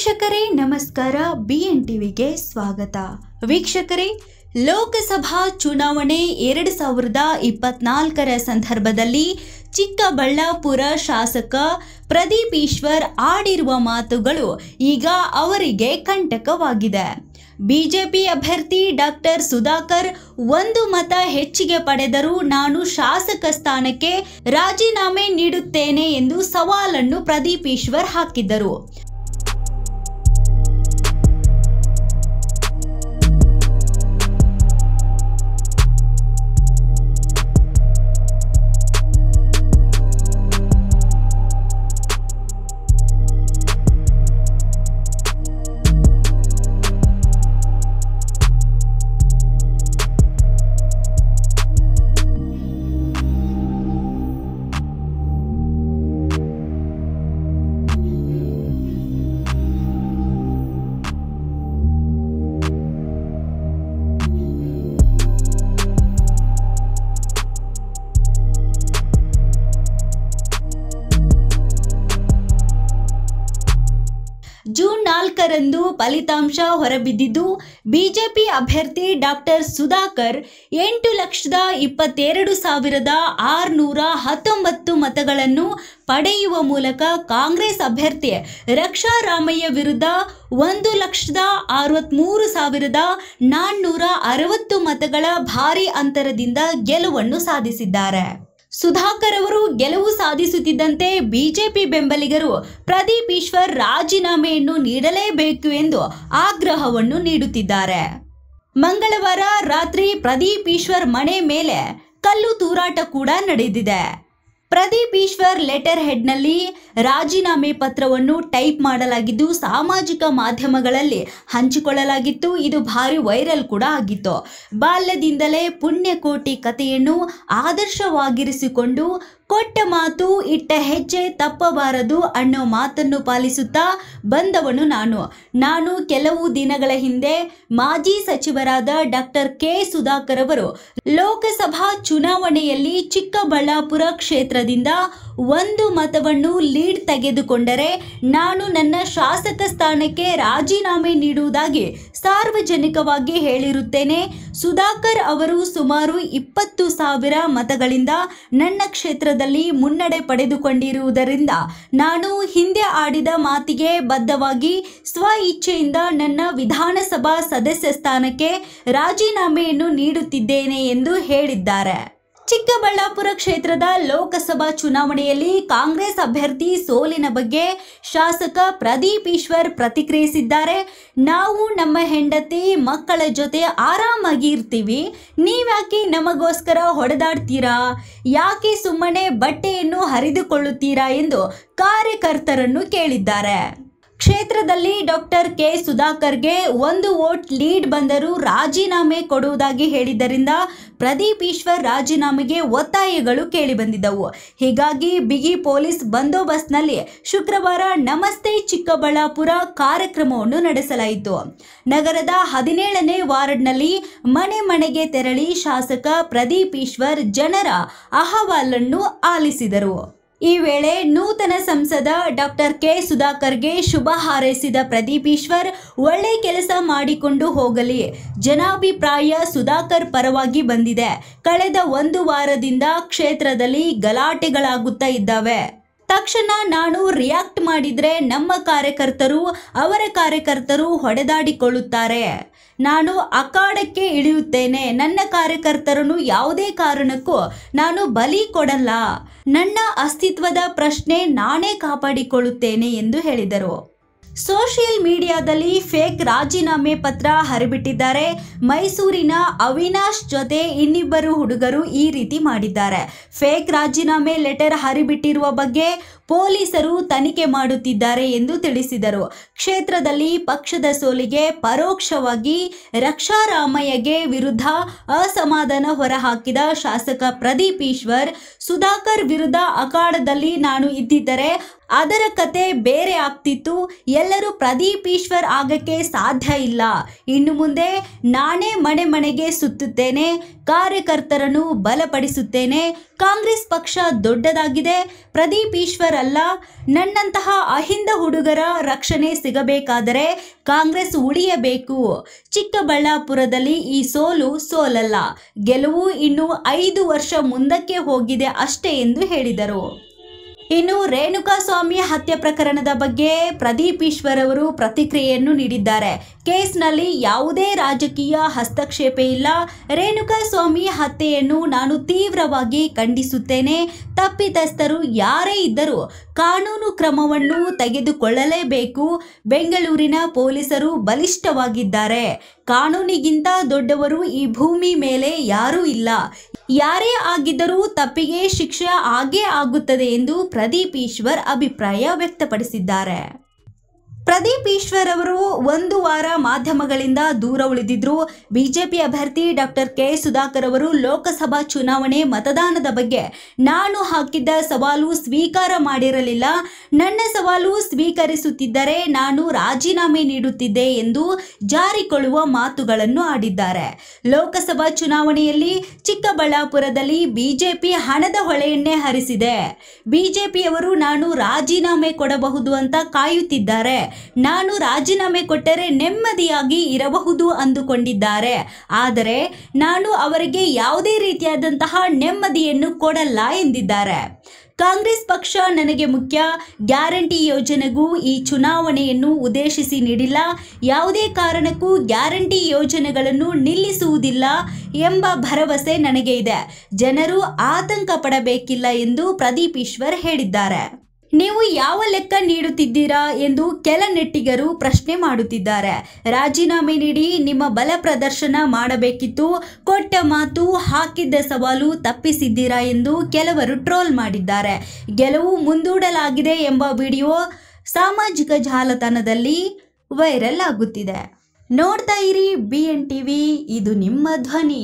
ವೀಕ್ಷಕರೇ ನಮಸ್ಕಾರ, BN ಟಿವಿಗೆ ಸ್ವಾಗತ. ವೀಕ್ಷಕರೇ, ಲೋಕಸಭಾ ಚುನಾವಣೆ 2024ರ ಸಂದರ್ಭದಲ್ಲಿ ಚಿಕ್ಕಬಳ್ಳಾಪುರ ಶಾಸಕ ಪ್ರದೀಪ್ ಈಶ್ವರ್ ಆಡಿರುವ ಮಾತುಗಳು ಈಗ ಅವರಿಗೆ ಕಂಟಕವಾಗಿದೆ. ಬಿಜೆಪಿ ಅಭ್ಯರ್ಥಿ ಡಾಕ್ಟರ್ ಸುಧಾಕರ್ ಒಂದು ಮತ ಹೆಚ್ಚಿಗೆ ಪಡೆದರೂ ನಾನು ಶಾಸಕ ಸ್ಥಾನಕ್ಕೆ ರಾಜೀನಾಮೆ ನೀಡುತ್ತೇನೆ ಎಂದು ಸವಾಲನ್ನು ಪ್ರದೀಪ್ ಈಶ್ವರ್ ಹಾಕಿದ್ದರು. ಜೂನ್ 4ರಂದು ಫಲಿತಾಂಶ ಹೊರಬಿದ್ದಿದ್ದು, ಬಿಜೆಪಿ ಅಭ್ಯರ್ಥಿ ಡಾಕ್ಟರ್ ಸುಧಾಕರ್ 8,22,619 ಮತಗಳನ್ನು ಪಡೆಯುವ ಮೂಲಕ ಕಾಂಗ್ರೆಸ್ ಅಭ್ಯರ್ಥಿ ರಕ್ಷಾ ರಾಮಯ್ಯ ವಿರುದ್ಧ 1,63,460 ಮತಗಳ ಭಾರೀ ಅಂತರದಿಂದ ಗೆಲುವನ್ನು ಸಾಧಿಸಿದ್ದಾರೆ. ಸುಧಾಕರ್ ಅವರು ಗೆಲುವು ಸಾಧಿಸುತ್ತಿದ್ದಂತೆ ಬಿಜೆಪಿ ಬೆಂಬಲಿಗರು ಪ್ರದೀಪ್ ಈಶ್ವರ್ ರಾಜೀನಾಮೆಯನ್ನು ನೀಡಲೇಬೇಕು ಎಂದು ಆಗ್ರಹವನ್ನು ನೀಡುತ್ತಿದ್ದಾರೆ. ಮಂಗಳವಾರ ರಾತ್ರಿ ಪ್ರದೀಪ್ ಈಶ್ವರ್ ಮನೆ ಮೇಲೆ ಕಲ್ಲು ತೂರಾಟ ಕೂಡ ನಡೆದಿದೆ. ಪ್ರದೀಪ್ ಈಶ್ವರ್ ಲೆಟರ್ ಹೆಡ್ನಲ್ಲಿ ರಾಜೀನಾಮೆ ಪತ್ರವನ್ನು ಟೈಪ್ ಮಾಡಲಾಗಿದ್ದು ಸಾಮಾಜಿಕ ಮಾಧ್ಯಮಗಳಲ್ಲಿ ಹಂಚಿಕೊಳ್ಳಲಾಗಿತ್ತು. ಇದು ಭಾರಿ ವೈರಲ್ ಕೂಡ ಆಗಿತ್ತು. ಬಾಲ್ಯದಿಂದಲೇ ಪುಣ್ಯಕೋಟಿ ಕಥೆಯನ್ನು ಆದರ್ಶವಾಗಿರಿಸಿಕೊಂಡು ಕೊಟ್ಟ ಮಾತು ಇಟ್ಟ ಹೆಜ್ಜೆ ತಪ್ಪಬಾರದು ಅನ್ನೋ ಮಾತನ್ನು ಪಾಲಿಸುತ್ತಾ ಬಂದವನು ನಾನು ಕೆಲವು ದಿನಗಳ ಹಿಂದೆ ಮಾಜಿ ಸಚಿವರಾದ ಡಾಕ್ಟರ್ ಕೆ ಸುಧಾಕರ್ ಅವರು ಲೋಕಸಭಾ ಚುನಾವಣೆಯಲ್ಲಿ ಚಿಕ್ಕಬಳ್ಳಾಪುರ ಕ್ಷೇತ್ರದಿಂದ ಒಂದು ಮತವನ್ನು ಲೀಡ್ ತೆಗೆದುಕೊಂಡರೆ ನಾನು ನನ್ನ ಶಾಸಕ ಸ್ಥಾನಕ್ಕೆ ರಾಜೀನಾಮೆ ನೀಡುವುದಾಗಿ ಸಾರ್ವಜನಿಕವಾಗಿ ಹೇಳಿರುತ್ತೇನೆ. ಸುಧಾಕರ್ ಅವರು ಸುಮಾರು 20,000 ಮತಗಳಿಂದ ನನ್ನ ಕ್ಷೇತ್ರದಲ್ಲಿ ಮುನ್ನಡೆ ಪಡೆದುಕೊಂಡಿರುವುದರಿಂದ ನಾನು ಹಿಂದೆ ಆಡಿದ ಮಾತಿಗೆ ಬದ್ಧವಾಗಿ ಸ್ವ ಇಚ್ಛೆಯಿಂದ ನನ್ನ ವಿಧಾನಸಭಾ ಸದಸ್ಯ ಸ್ಥಾನಕ್ಕೆ ರಾಜೀನಾಮೆಯನ್ನು ನೀಡುತ್ತಿದ್ದೇನೆ ಎಂದು ಹೇಳಿದ್ದಾರೆ. ಚಿಕ್ಕಬಳ್ಳಾಪುರ ಕ್ಷೇತ್ರದ ಲೋಕಸಭಾ ಚುನಾವಣೆಯಲ್ಲಿ ಕಾಂಗ್ರೆಸ್ ಅಭ್ಯರ್ಥಿ ಸೋಲಿನ ಬಗ್ಗೆ ಶಾಸಕ ಪ್ರದೀಪ್ ಈಶ್ವರ್ ಪ್ರತಿಕ್ರಿಯಿಸಿದ್ದಾರೆ. ನಾವು ನಮ್ಮ ಹೆಂಡತಿ ಮಕ್ಕಳ ಜೊತೆ ಆರಾಮಾಗಿ ಇರ್ತೀವಿ, ನೀವ್ಯಾಕೆ ನಮಗೋಸ್ಕರ ಹೊಡೆದಾಡ್ತೀರಾ, ಯಾಕೆ ಸುಮ್ಮನೆ ಬಟ್ಟೆಯನ್ನು ಹರಿದುಕೊಳ್ಳುತ್ತೀರಾ ಎಂದು ಕಾರ್ಯಕರ್ತರನ್ನು ಕೇಳಿದ್ದಾರೆ. ಕ್ಷೇತ್ರದಲ್ಲಿ ಡಾಕ್ಟರ್ ಕೆ ಸುಧಾಕರ್ಗೆ 1 ವೋಟ್ ಲೀಡ್ ಬಂದರೂ ರಾಜೀನಾಮೆ ಕೊಡುವುದಾಗಿ ಹೇಳಿದ್ದರಿಂದ ಪ್ರದೀಪ್ ಈಶ್ವರ್ ರಾಜೀನಾಮೆಗೆ ಒತ್ತಾಯಗಳು ಕೇಳಿಬಂದಿದ್ದವು. ಹೀಗಾಗಿ ಬಿಗಿ ಪೊಲೀಸ್ ಬಂದೋಬಸ್ತ್ನಲ್ಲಿ ಶುಕ್ರವಾರ ನಮಸ್ತೆ ಚಿಕ್ಕಬಳ್ಳಾಪುರ ಕಾರ್ಯಕ್ರಮವನ್ನು ನಡೆಸಲಾಯಿತು. ನಗರದ 17ನೇ ವಾರ್ಡ್ನಲ್ಲಿ ಮನೆ ಮನೆಗೆ ತೆರಳಿ ಶಾಸಕ ಪ್ರದೀಪ್ ಈಶ್ವರ್ ಜನರ ಅಹವಾಲನ್ನು ಆಲಿಸಿದರು. ಈ ವೇಳೆ ನೂತನ ಸಂಸದ ಡಾಕ್ಟರ್ ಕೆ ಸುಧಾಕರ್ಗೆ ಶುಭ ಹಾರೈಸಿದ ಪ್ರದೀಪ್ ಈಶ್ವರ್ ಒಳ್ಳೆ ಕೆಲಸ ಮಾಡಿಕೊಂಡು ಹೋಗಲಿ, ಜನಾಭಿಪ್ರಾಯ ಸುಧಾಕರ್ ಪರವಾಗಿ ಬಂದಿದೆ. ಕಳೆದ 1 ವಾರದಿಂದ ಕ್ಷೇತ್ರದಲ್ಲಿ ಗಲಾಟೆಗಳಾಗುತ್ತಾ ಇದ್ದಾವೆ. ತಕ್ಷಣ ನಾನು ರಿಯಾಕ್ಟ್ ಮಾಡಿದ್ರೆ ನಮ್ಮ ಕಾರ್ಯಕರ್ತರು ಅವರ ಕಾರ್ಯಕರ್ತರು ಹೊಡೆದಾಡಿಕೊಳ್ಳುತ್ತಾರೆ. ನಾನು ಅಖಾಡಕ್ಕೆ ಇಳಿಯುತ್ತೇನೆ. ನನ್ನ ಕಾರ್ಯಕರ್ತರನ್ನು ಯಾವುದೇ ಕಾರಣಕ್ಕೂ ನಾನು ಬಲಿ ಕೊಡಲ್ಲ. ನನ್ನ ಅಸ್ತಿತ್ವದ ಪ್ರಶ್ನೆ ನಾನೇ ಕಾಪಾಡಿಕೊಳ್ಳುತ್ತೇನೆ ಎಂದು ಹೇಳಿದರು. ಸೋಷಿಯಲ್ ಮೀಡಿಯಾದಲ್ಲಿ ಫೇಕ್ ರಾಜೀನಾಮೆ ಪತ್ರ ಹರಿಬಿಟ್ಟಿದ್ದಾರೆ. ಮೈಸೂರಿನ ಅವಿನಾಶ್ ಜೊತೆ ಇನ್ನಿಬ್ಬರು ಹುಡುಗರು ಈ ರೀತಿ ಮಾಡಿದ್ದಾರೆ. ಫೇಕ್ ರಾಜೀನಾಮೆ ಲೆಟರ್ ಹರಿಬಿಟ್ಟಿರುವ ಬಗ್ಗೆ ಪೊಲೀಸರು ತನಿಖೆ ಮಾಡುತ್ತಿದ್ದಾರೆ ಎಂದು ತಿಳಿಸಿದರು. ಕ್ಷೇತ್ರದಲ್ಲಿ ಪಕ್ಷದ ಸೋಲಿಗೆ ಪರೋಕ್ಷವಾಗಿ ರಕ್ಷಾ ರಾಮಯ್ಯಗೆ ವಿರುದ್ಧ ಅಸಮಾಧಾನ ಹೊರಹಾಕಿದ ಶಾಸಕ ಪ್ರದೀಪ್ ಈಶ್ವರ್ ಸುಧಾಕರ್ ವಿರುದ್ಧ ಅಖಾಡದಲ್ಲಿ ನಾನು ಇದ್ದಿದ್ದರೆ ಅದರ ಕತೆ ಬೇರೆ ಆಗ್ತಿತ್ತು. ಎಲ್ಲರೂ ಪ್ರದೀಪ್ ಈಶ್ವರ್ ಆಗಕ್ಕೆ ಸಾಧ್ಯ ಇಲ್ಲ. ಇನ್ನು ಮುಂದೆ ನಾನೇ ಮನೆ ಮನೆಗೆ ಸುತ್ತುತ್ತೇನೆ, ಕಾರ್ಯಕರ್ತರನ್ನು ಬಲಪಡಿಸುತ್ತೇನೆ. ಕಾಂಗ್ರೆಸ್ ಪಕ್ಷ ದೊಡ್ಡದಾಗಿದೆ, ಪ್ರದೀಪ್ ಈಶ್ವರ್ ಅಲ್ಲ. ನನ್ನಂತಹ ಅಹಿಂದ ಹುಡುಗರ ರಕ್ಷಣೆ ಸಿಗಬೇಕಾದರೆ ಕಾಂಗ್ರೆಸ್ ಉಳಿಯಬೇಕು. ಚಿಕ್ಕಬಳ್ಳಾಪುರದಲ್ಲಿ ಈ ಸೋಲಲ್ಲ, ಗೆಲುವು ಇನ್ನು 5 ವರ್ಷ ಮುಂದಕ್ಕೆ ಹೋಗಿದೆ ಅಷ್ಟೇ ಎಂದು ಹೇಳಿದರು. ಇನ್ನು ರೇಣುಕಾಸ್ವಾಮಿ ಹತ್ಯೆ ಪ್ರಕರಣದ ಬಗ್ಗೆ ಪ್ರದೀಪ್ ಈಶ್ವರ್ ಅವರು ಪ್ರತಿಕ್ರಿಯೆಯನ್ನು ನೀಡಿದ್ದಾರೆ. ಕೇಸ್ನಲ್ಲಿ ಯಾವುದೇ ರಾಜಕೀಯ ಹಸ್ತಕ್ಷೇಪ ಇಲ್ಲ. ರೇಣುಕಾಸ್ವಾಮಿ ಹತ್ಯೆಯನ್ನು ನಾನು ತೀವ್ರವಾಗಿ ಖಂಡಿಸುತ್ತೇನೆ. ತಪ್ಪಿತಸ್ಥರು ಯಾರೇ ಇದ್ದರೂ ಕಾನೂನು ಕ್ರಮವನ್ನು ತೆಗೆದುಕೊಳ್ಳಲೇಬೇಕು. ಬೆಂಗಳೂರಿನ ಪೊಲೀಸರು ಬಲಿಷ್ಠವಾಗಿದ್ದಾರೆ. ಕಾನೂನಿಗಿಂತ ದೊಡ್ಡವರು ಈ ಭೂಮಿ ಮೇಲೆ ಯಾರೂ ಇಲ್ಲ. ಯಾರೇ ಆಗಿದ್ದರೂ ತಪ್ಪಿಗೆ ಶಿಕ್ಷೆ ಆಗೇ ಆಗುತ್ತದೆ ಎಂದು ಪ್ರದೀಪ್ ಈಶ್ವರ್ ಅಭಿಪ್ರಾಯ ವ್ಯಕ್ತಪಡಿಸಿದ್ದಾರೆ. ಪ್ರದೀಪ್ ಈಶ್ವರ್ ಅವರು 1 ವಾರ ಮಾಧ್ಯಮಗಳಿಂದ ದೂರ ಉಳಿದಿದ್ರು. ಬಿಜೆಪಿ ಅಭ್ಯರ್ಥಿ ಡಾಕ್ಟರ್ ಕೆ ಸುಧಾಕರ್ ಅವರು ಲೋಕಸಭಾ ಚುನಾವಣೆ ಮತದಾನದ ಬಗ್ಗೆ ನಾನು ಹಾಕಿದ್ದ ಸವಾಲು ಸ್ವೀಕಾರ ಮಾಡಿರಲಿಲ್ಲ. ನನ್ನ ಸವಾಲು ಸ್ವೀಕರಿಸುತ್ತಿದ್ದರೆ ನಾನು ರಾಜೀನಾಮೆ ನೀಡುತ್ತಿದ್ದೆ ಎಂದು ಜಾರಿಕೊಳ್ಳುವ ಮಾತುಗಳನ್ನು ಆಡಿದ್ದಾರೆ. ಲೋಕಸಭಾ ಚುನಾವಣೆಯಲ್ಲಿ ಚಿಕ್ಕಬಳ್ಳಾಪುರದಲ್ಲಿ ಬಿಜೆಪಿ ಹಣದ ಹೊಳೆಯನ್ನೇ ಹರಿಸಿದೆ. ಬಿಜೆಪಿಯವರು ನಾನು ರಾಜೀನಾಮೆ ಕೊಡಬಹುದು ಅಂತ ಕಾಯುತ್ತಿದ್ದಾರೆ. ನಾನು ರಾಜೀನಾಮೆ ಕೊಟ್ಟರೆ ನೆಮ್ಮದಿಯಾಗಿ ಇರಬಹುದು ಅಂದುಕೊಂಡಿದ್ದಾರೆ. ಆದರೆ ನಾನು ಅವರಿಗೆ ಯಾವುದೇ ರೀತಿಯಾದಂತಹ ನೆಮ್ಮದಿಯನ್ನು ಕೊಡಲ್ಲ ಎಂದಿದ್ದಾರೆ. ಕಾಂಗ್ರೆಸ್ ಪಕ್ಷ ನನಗೆ ಮುಖ್ಯ. ಗ್ಯಾರಂಟಿ ಯೋಜನೆಗೂ ಈ ಚುನಾವಣೆಯನ್ನು ಉದ್ದೇಶಿಸಿ ನೀಡಿಲ್ಲ. ಯಾವುದೇ ಕಾರಣಕ್ಕೂ ಗ್ಯಾರಂಟಿ ಯೋಜನೆಗಳನ್ನು ನಿಲ್ಲಿಸುವುದಿಲ್ಲ ಎಂಬ ಭರವಸೆ ನನಗೆ ಇದೆ. ಜನರು ಆತಂಕ ಪಡಬೇಕಿಲ್ಲ ಎಂದು ಪ್ರದೀಪ್ ಈಶ್ವರ್ ಹೇಳಿದ್ದಾರೆ. ನೀವು ಯಾವ ಲೆಕ್ಕ ನೀಡುತ್ತಿದ್ದೀರಾ ಎಂದು ಕೆಲ ನೆಟ್ಟಿಗರು ಪ್ರಶ್ನೆ ಮಾಡುತ್ತಿದ್ದಾರೆ. ರಾಜೀನಾಮೆ ನೀಡಿ ನಿಮ್ಮ ಬಲ ಪ್ರದರ್ಶನ ಮಾಡಬೇಕಿತ್ತು. ಕೊಟ್ಟ ಮಾತು, ಹಾಕಿದ್ದ ಸವಾಲು ತಪ್ಪಿಸಿದ್ದೀರಾ ಎಂದು ಕೆಲವರು ಟ್ರೋಲ್ ಮಾಡಿದ್ದಾರೆ. ಗೆಲುವು ಮುಂದೂಡಲಾಗಿದೆ ಎಂಬ ವಿಡಿಯೋ ಸಾಮಾಜಿಕ ಜಾಲತಾಣದಲ್ಲಿ ವೈರಲ್ ಆಗುತ್ತಿದೆ. ನೋಡ್ತಾ ಇರಿ BN TV, ಇದು ನಿಮ್ಮ ಧ್ವನಿ.